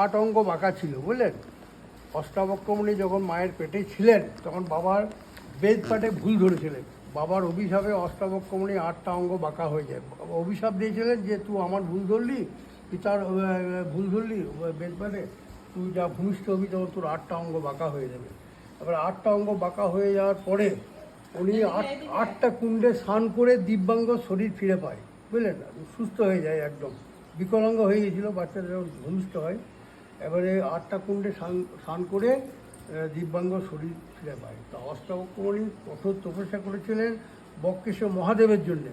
8 অঙ্গ বাঁকা ছিল, বুঝলেন। অষ্টাবক্রমণী যখন মায়ের পেটে ছিলেন তখন বাবার বেদ পাঠে ভুল ধরেছিলেন। বাবার অভিশাপে অষ্টাবক্রমণী 8টা অঙ্গ বাঁকা হয়ে যায়। অভিশাপ দিয়েছিলেন যে তুই আমার ভুল ধরলি, পিতার ভুল ধরলি বেদ পাঠে, তুই যা ভূমিষ্ঠ হবি তখন তোর 8টা অঙ্গ বাঁকা হয়ে যাবে। এবার 8টা অঙ্গ বাঁকা হয়ে যাওয়ার পরে উনি 8টা কুণ্ডে স্নান করে দিব্যাঙ্গ শরীর ফিরে পায়, বুঝলেন। সুস্থ হয়ে যায়, একদম বিকলাঙ্গ হয়ে গিয়েছিল বাচ্চাদের যখন ভূমিষ্ঠ হয়। এবারে 8টা কুণ্ডে স্নান করে দিব্যাঙ্গ শরীর ফিরে পায়। তা অষ্টাবক্রমণী কঠোর তপস্যা করেছিলেন বক্রেশ্বর মহাদেবের জন্যে।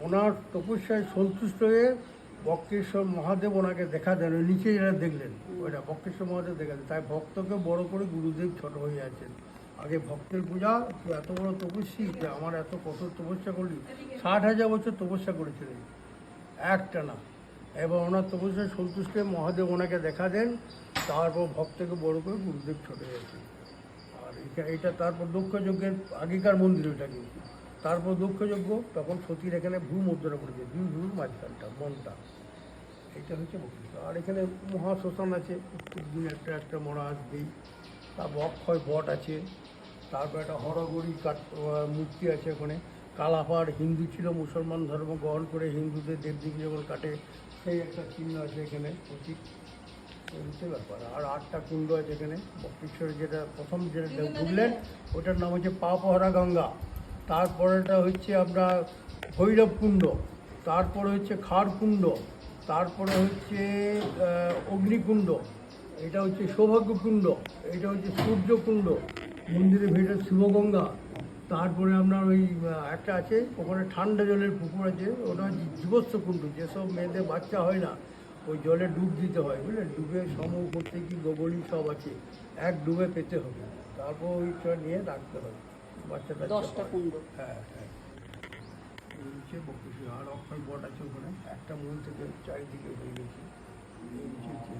ওনার তপস্যায় সন্তুষ্ট হয়ে বক্রেশ্বর মহাদেব ওনাকে দেখা দেন, ওই নিচে যারা দেখলেন ওইটা বক্রেশ্বর মহাদেব দেখা দেন। তাই ভক্তকে বড় করে গুরুদেব ছোট হয়ে আছেন। আগে ভক্তের পূজা, এত বড় তপস্বী যে আমার এত কঠোর তপস্যা করলি, 60,000 বছর তপস্যা করেছিলেন একটানা। এবার ওনার তপস্যায় সন্তুষ্ট হয়ে মহাদেব ওনাকে দেখা দেন, তারপর ভক্তকে বড় করে গুরুদেব ছোট হয়েছে। আর এটা তারপর দক্ষযজ্ঞের আগেকার মন্দির ওটা কিন্তু। তারপর দক্ষযজ্ঞ তখন সতীর এখানে ভূ মুদ্রা করেছে, দুই ভূর মাঝখানটা মনটা, এইটা হচ্ছে বক্তৃতা। আর এখানে মহাশ্মশান আছে, প্রত্যেকদিন একটা একটা মরা আসবেই। তারপর অক্ষয় বট আছে, তারপর একটা হরগৌরী মূর্তি আছে ওখানে। কালাপাড় হিন্দু ছিল, মুসলমান ধর্ম গ্রহণ করে হিন্দুদের দেবদেবী যখন কাটে সেই একটা চিহ্ন আছে এখানে, প্রতীক। এই হচ্ছে ব্যাপার। আর 8টা কুণ্ড আছে এখানে। বক্রেশ্বরে যেটা প্রথম যেটা ঢুকলেন ওটার নাম হচ্ছে পাপহরা গঙ্গা। তারপরেটা হচ্ছে আপনার ভৈরব কুণ্ড, তারপরে হচ্ছে খাড় কুণ্ড, তারপরে হচ্ছে অগ্নিকুণ্ড, এটা হচ্ছে সৌভাগ্যকুণ্ড, এটা হচ্ছে সূর্যকুণ্ড, মন্দিরের ভেতরে শিবগঙ্গা। তারপরে আপনার ওই একটা আছে ওখানে ঠান্ডা জলের পুকুর আছে, ওটা হচ্ছে জীবস্ব কুণ্ড। যেসব মেয়েদের বাচ্চা হয় না ওই জলে ডুব দিতে হয়, বুঝলেন। ডুবে করতে কি গোবলি সব আছে, এক ডুবে পেতে হবে, তারপর ওইটা নিয়ে রাখতে হবে বাচ্চাটা। 10টা কুণ্ড। হ্যাঁ হ্যাঁ, এই হচ্ছে বক্রেশ্বর। আর অক্ষয় বট আছে ওখানে, একটা মূল থেকে চারিদিকে হয়ে গেছে। এই হচ্ছে